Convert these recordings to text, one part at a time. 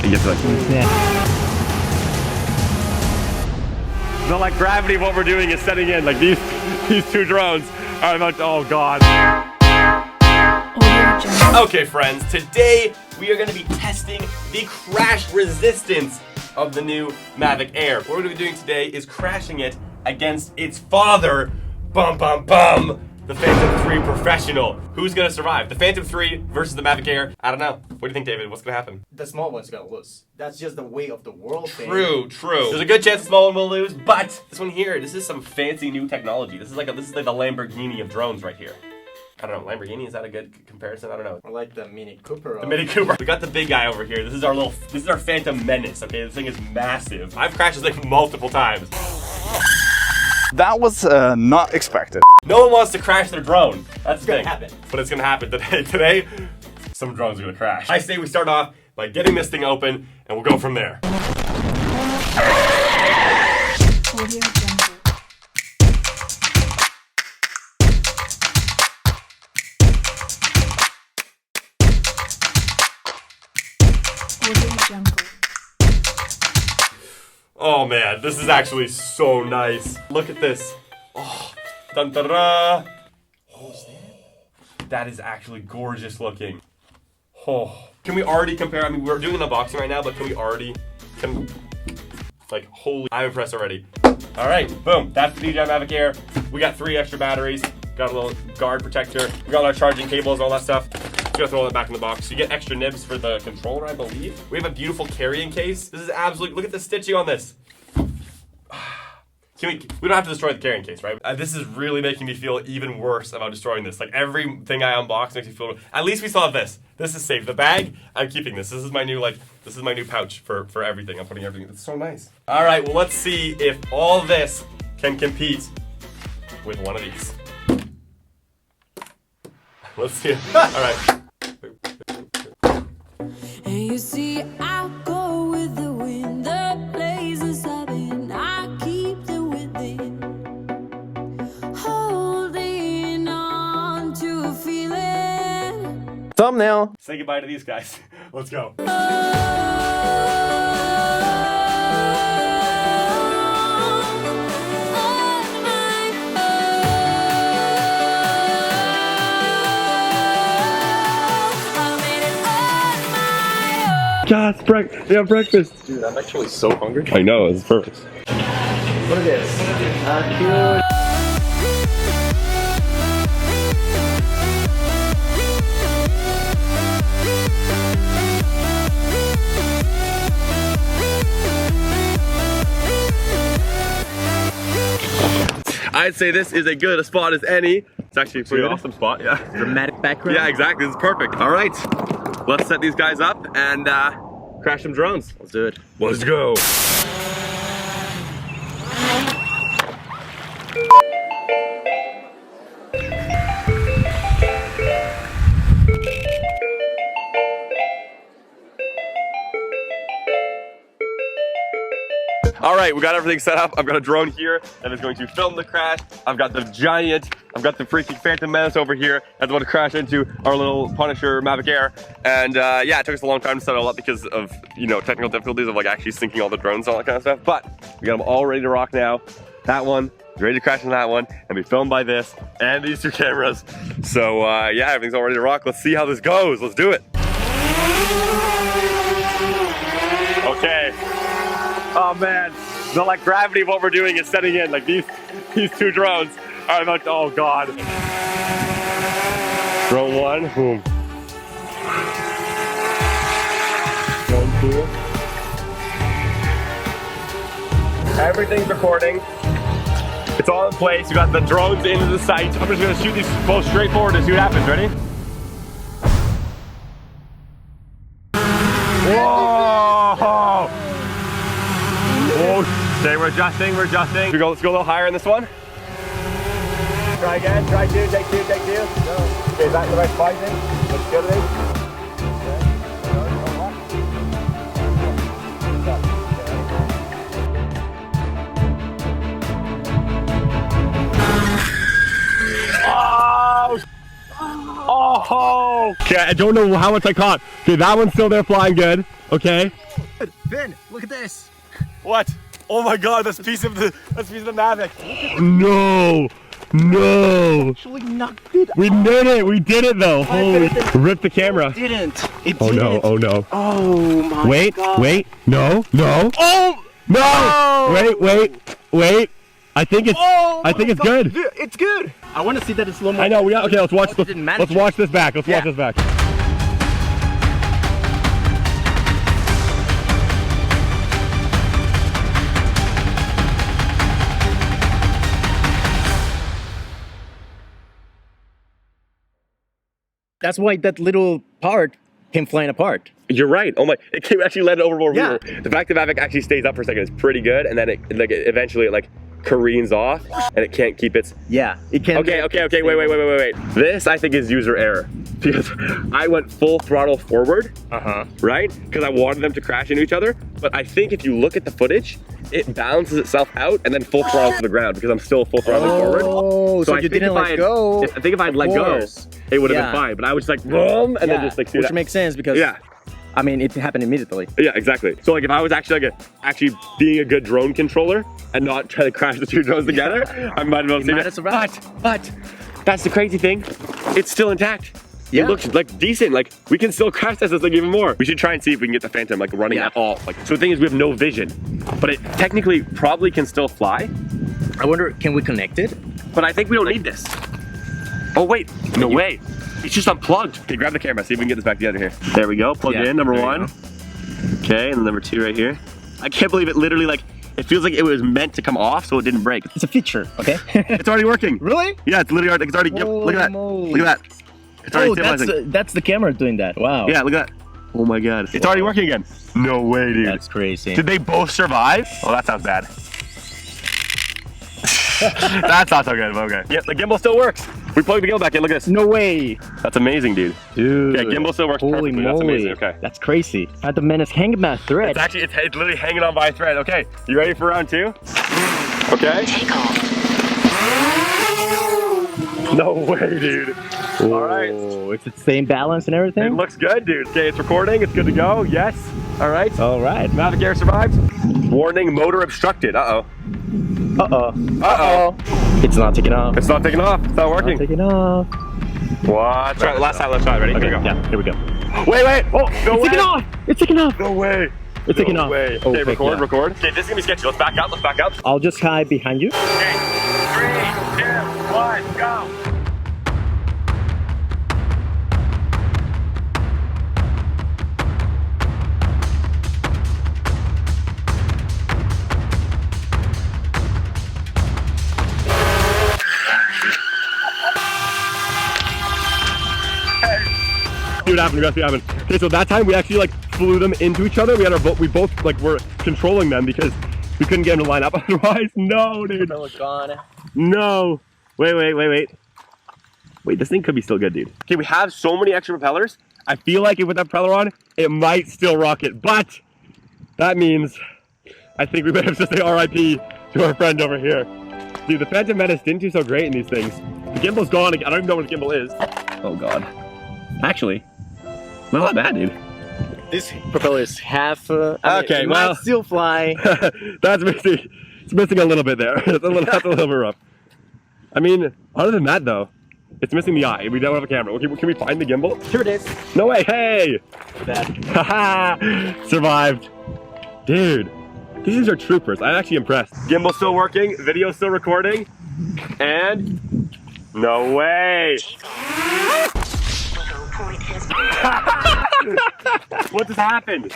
You get to like, Yeah. the like gravity of what we're doing is setting in. Like these two drones are about to, oh god. Okay friends, today we are going to be testing the crash resistance of the new Mavic Air. What we're going to be doing today is crashing it against its father, bum bum bum, the Phantom 3 Professional. Who's going to survive? The Phantom 3 versus the Mavic Air? I don't know. What do you think, David? What's going to happen? The small one's gonna lose. That's just the way of the world thing. True. There's a good chance the small one will lose, but this one here, this is some fancy new technology. This is like the Lamborghini of drones right here. I don't know, Lamborghini, is that a good comparison? I don't know. I like the Mini Cooper. The Mini Cooper. We got the big guy over here. This is our Phantom Menace, okay? This thing is massive. I've crashed this thing multiple times. That was not expected. No one wants to crash their drone. That's the thing. It's gonna happen. But it's gonna happen today. Today, some drones are gonna crash. I say we start off by getting this thing open, and we'll go from there. Oh man, this is actually so nice. Look at this. Oh, dun da da. Oh, that is actually gorgeous looking. Oh, can we already compare? I mean, we're doing an unboxing right now, but can we already? Like, holy, I'm impressed already. All right, boom. That's the DJI Mavic Air. We got 3 extra batteries. Got a little guard protector. We got our charging cables, all that stuff. Just gonna throw that back in the box. You get extra nibs for the controller, I believe. We have a beautiful carrying case. This is absolutely, look at the stitching on this. We don't have to destroy the carrying case, right? This is really making me feel even worse about destroying this. Like everything I unbox makes me feel, at least we still have this. This is safe. The bag, I'm keeping this. This is my new pouch for everything. I'm putting everything, it's so nice. All right, well let's see if all this can compete with one of these. Let's see it. All right. And you see, I'll go with the wind, the blazes up, and I keep the within, holding on to a feeling. Thumbnail. Say goodbye to these guys. Let's go. Yes, breakfast. Dude, I'm actually so hungry. I know, it's perfect. Look at this. Cute. I'd say this is as good a spot as any. It's actually a pretty awesome spot, yeah. Dramatic background. Yeah, exactly, this is perfect. All right, let's set these guys up and crash some drones. Let's do it. Let's go. All right, we got everything set up. I've got a drone here that is going to film the crash. I've got the freaking Phantom Menace over here that's about to crash into our little Punisher Mavic Air. And yeah, it took us a long time to set it all up because of, technical difficulties of like actually syncing all the drones and all that kind of stuff. But we got them all ready to rock now. That one is ready to crash on that one and be filmed by this and these 2 cameras. So yeah, everything's all ready to rock. Let's see how this goes. Let's do it. Okay. Oh man, the like gravity of what we're doing is setting in. Like these 2 drones are about to, oh god. Drone 1, boom. Drone 2. Everything's recording. It's all in place. We got the drones into the sight. I'm just gonna shoot these both straight forward and see what happens. Ready? Whoa! Oh, okay, we're adjusting. Let's go a little higher in this one. Try again, try 2, take 2. Okay, is that the right splicing? Looks good, Oh! Okay, I don't know how much I caught. Okay, that one's still there flying good. Okay. Ben, look at this. What? Oh my God, that's a piece of the Mavic. No, no. Actually knocked it. We did it though. Holy, rip the camera. Didn't. It Oh no, didn't. oh no. Oh my Wait, God. wait, no, no. Oh, no. Oh. Wait. I think it's, I think it's good. It's good. I want to see that in slow motion. I know, okay, let's watch, didn't manage let's watch this back. Let's watch Yeah. this back. That's why that little part came flying apart. You're right. Oh my, it came actually let it over more Yeah. rear. The fact that Mavic actually stays up for a second is pretty good, and then it eventually careens off and it can't keep its. Yeah, it can. Okay, wait. This I think is user error because I went full throttle forward, right? Because I wanted them to crash into each other. But I think if you look at the footage, it balances itself out and then full throttle to the ground because I'm still full throttling forward. Oh, so I you think didn't if let go. I think if I'd let go, course. it would have Yeah. been fine. But I was just like, boom, and then just like, which makes sense because yeah. I mean, it happened immediately. Yeah, exactly. So like if I was actually actually being a good drone controller and not trying to crash the two drones together, I might have might been have survived. But that's the crazy thing. It's still intact. Yeah. It looks like decent. Like we can still crash test this thing even more. We should try and see if we can get the Phantom like running at all. Like so the thing is we have no vision, but it technically probably can still fly. I wonder, can we connect it? But I think we don't need this. Oh wait, no way. It's just unplugged. Okay, grab the camera, see if we can get this back together here. There we go, plugged in, number one. Okay, and number two right here. I can't believe it literally it feels like it was meant to come off so it didn't break. It's a feature, okay? It's already working. Really? Yeah, it's literally, it's already, yep, look at that. Holy Look at that. It's already stabilizing. that's the camera doing that. Wow. Yeah, look at that. Oh my God. It's already working again. No way, dude. That's crazy. Did they both survive? Oh, that sounds bad. That's not so good, but okay. Yeah, the gimbal still works. We plugged the gimbal back in, look at this. No way. That's amazing, dude. Dude. Okay, gimbal still works Holy perfectly. moly. That's amazing, okay. That's crazy. The man is hanging by a thread. It's actually, it's literally hanging on by a thread. Okay, you ready for round two? Okay. Take off. No way, dude. All right. Oh, it's the same balance and everything? It looks good, dude. Okay, it's recording. It's good to go. Yes. All right. All right. Mavic Air survived. Warning, motor obstructed. Uh-oh. Uh-oh. Uh-oh. It's not taking off. It's not taking off. It's not working. Not taking off. What? Try, last time. Let's try. Ready? Okay, Here we go. yeah, here we go. Wait. Oh, no It's way. taking off. It's taking off. No way. It's taking off. Way. Oh, Okay, heck record, yeah. record. Okay, this is gonna be sketchy. Let's back up. Let's back up. I'll just hide behind you. Okay. 3, 2, 1, go. See what happened, see what happened. Okay, so that time we actually flew them into each other. We had we both were controlling them because we couldn't get them to line up otherwise. No, dude. Propeller's gone. No. Wait. Wait, this thing could be still good, dude. Okay, we have so many extra propellers. I feel like with that propeller on, it might still rocket, but that means I think we better just say RIP to our friend over here. Dude, the Phantom Menace didn't do so great in these things. The gimbal's gone. I don't even know what the gimbal is. Oh God. Actually, not that bad, dude. This propeller is half. Okay, it well. might still fly. That's missing. It's missing a little bit there. That's a little bit rough. I mean, other than that though, it's missing the eye. We don't have a camera. Okay, can we find the gimbal? Here it is. No way. Hey. Haha. Survived. Dude, these are troopers. I'm actually impressed. Gimbal still working. Video still recording. And no way. What just happened?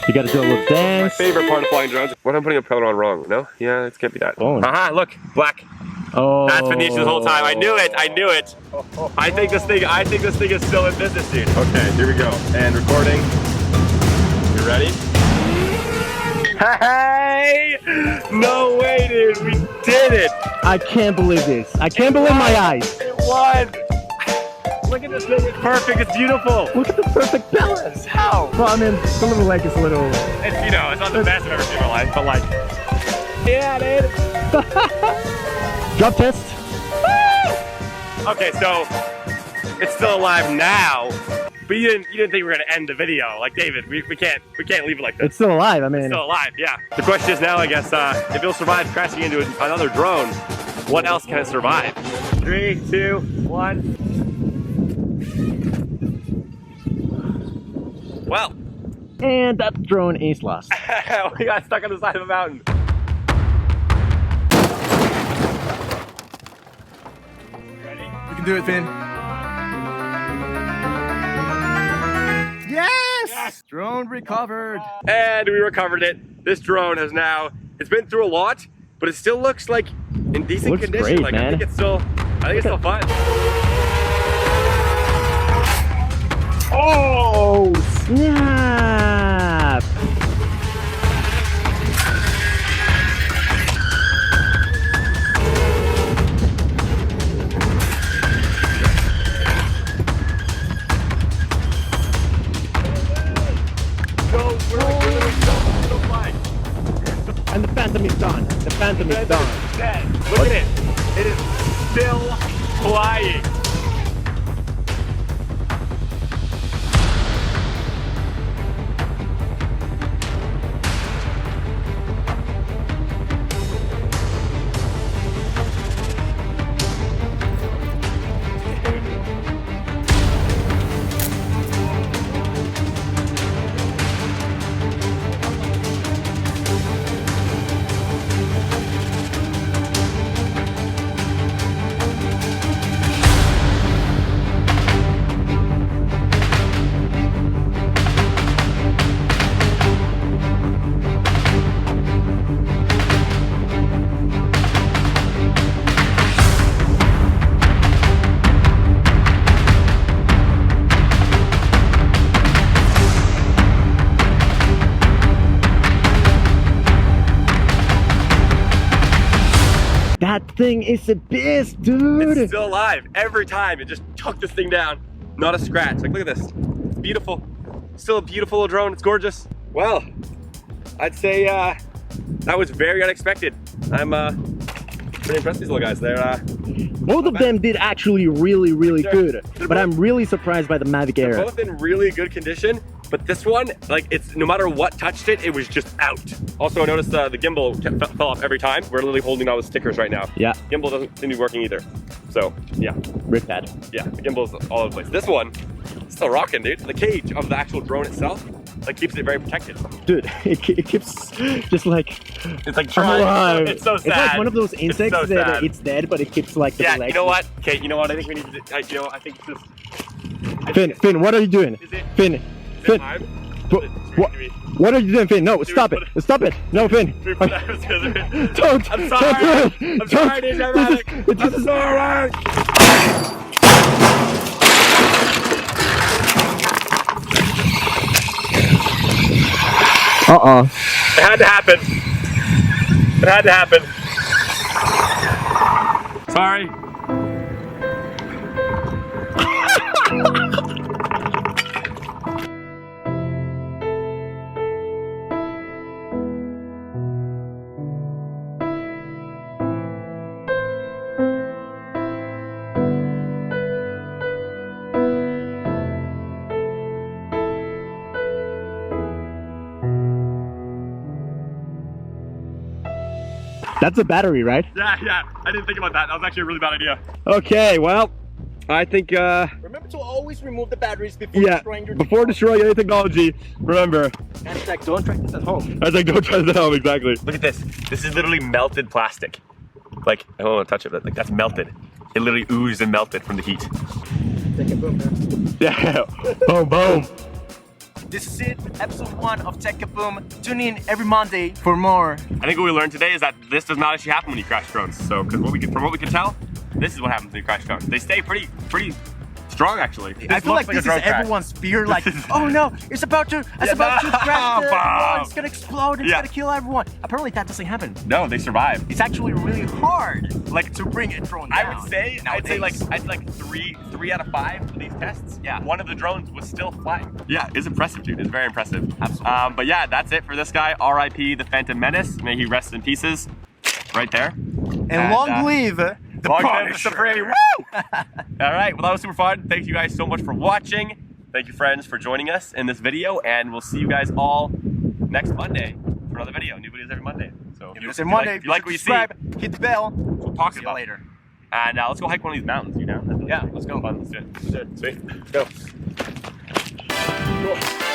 You gotta do a little My dance. favorite part of flying drones. What if I'm putting a propeller on wrong? No? Yeah, it can't be that. Oh. Aha, look, black. Oh. That's been the issue this whole time. I knew it. I think this thing is still in business, dude. Okay, here we go. And recording. You ready? Hey! No way, dude. We did it. I can't believe this. I can't believe my eyes. It won. Look at this thing. It's perfect. It's beautiful. Look at the perfect balance. How? Well, I mean, the little leg is a little. It's, it's not the best I've ever seen in my life, but yeah, dude. Drop test. Okay, so it's still alive now, but you didn't think we were gonna end the video. Like David, we can't leave it like this. It's still alive, I mean. It's still alive, yeah. The question is now, I guess, if it'll survive crashing into another drone, what else can it survive? 3, 2, 1. Well. And that drone is lost. We got stuck on the side of a mountain. Ready? You can do it, Finn. Yes! Drone recovered. And we recovered it. This drone has now, it's been through a lot, but it still looks like in decent Looks condition. great, Like man. I think it's still fun. Oh, snap! And the Phantom is done. The Phantom is done. Dead. Look at it. It is still flying. That thing is a beast, dude! It's still alive. Every time it just took this thing down. Not a scratch. Like, look at this. It's beautiful. Still a beautiful little drone. It's gorgeous. Well, I'd say that was very unexpected. I'm pretty impressed with these little guys. They're Both of them did actually really good. But I'm really surprised by the Mavic Air. They're both in really good condition. But this one, like, it's no matter what touched it, it was just out. Also, I noticed the gimbal fell off every time. We're literally holding all the stickers right now. Yeah. Gimbal doesn't seem to be working either. So, yeah. Rip that. Yeah, the gimbal's all over the place. This one, still rocking, dude. The cage of the actual drone itself, like, keeps it very protected. Dude, it keeps just like... It's like trying. alive. It's so sad. It's like one of those insects so that sad. it's dead, but it keeps like the Yeah, legs. you know what? Okay, you know what? I think we need to do, you know, I think it's just... Finn, what are you doing? Is it- Finn. time? What are you doing, Finn? No, stop it. Stop it. No, Finn. Don't. I'm sorry. I'm sorry, DJ Mavic. I'm sorry. Uh-oh. It had to happen. It had to happen. Sorry. That's a battery, right? Yeah. I didn't think about that. That was actually a really bad idea. Okay, well, I think, Remember to always remove the batteries before destroying your before destroying any technology, remember. Hashtag don't try this at home. I think don't try this at home, exactly. Look at this. This is literally melted plastic. Like, I don't want to touch it, but like, that's melted. It literally oozed and melted from the heat. TechKaboom, man. Yeah, boom, boom. This is it, episode 1 of TechKaboom. Tune in every Monday for more. I think what we learned today is that this does not actually happen when you crash drones. So, because from what we can tell, this is what happens when you crash drones. They stay pretty strong, actually. I feel like this is everyone's fear, like, oh no, it's about to crash the drone, it's gonna explode, it's gonna kill everyone. Apparently that doesn't happen. No, they survive. It's actually really hard, like, to bring a drone down. I would say, I'd like three out of 5 of these tests. Yeah. One of the drones was still flying. Yeah, it's impressive, dude. It's very impressive. Absolutely. But yeah, that's it for this guy. R.I.P. the Phantom Menace. May he rest in pieces. Right there. And long live Long time Punisher. Supreme. Woo! All right, well, that was super fun. Thank you guys so much for watching. Thank you, friends, for joining us in this video, and we'll see you guys all next Monday for another video. New videos every Monday. So if you like what you see, hit the bell. we'll talk See you about later. And let's go hike one of these mountains. You down? Yeah, let's go. Fun. Let's do it. Sweet. Let's go. Cool.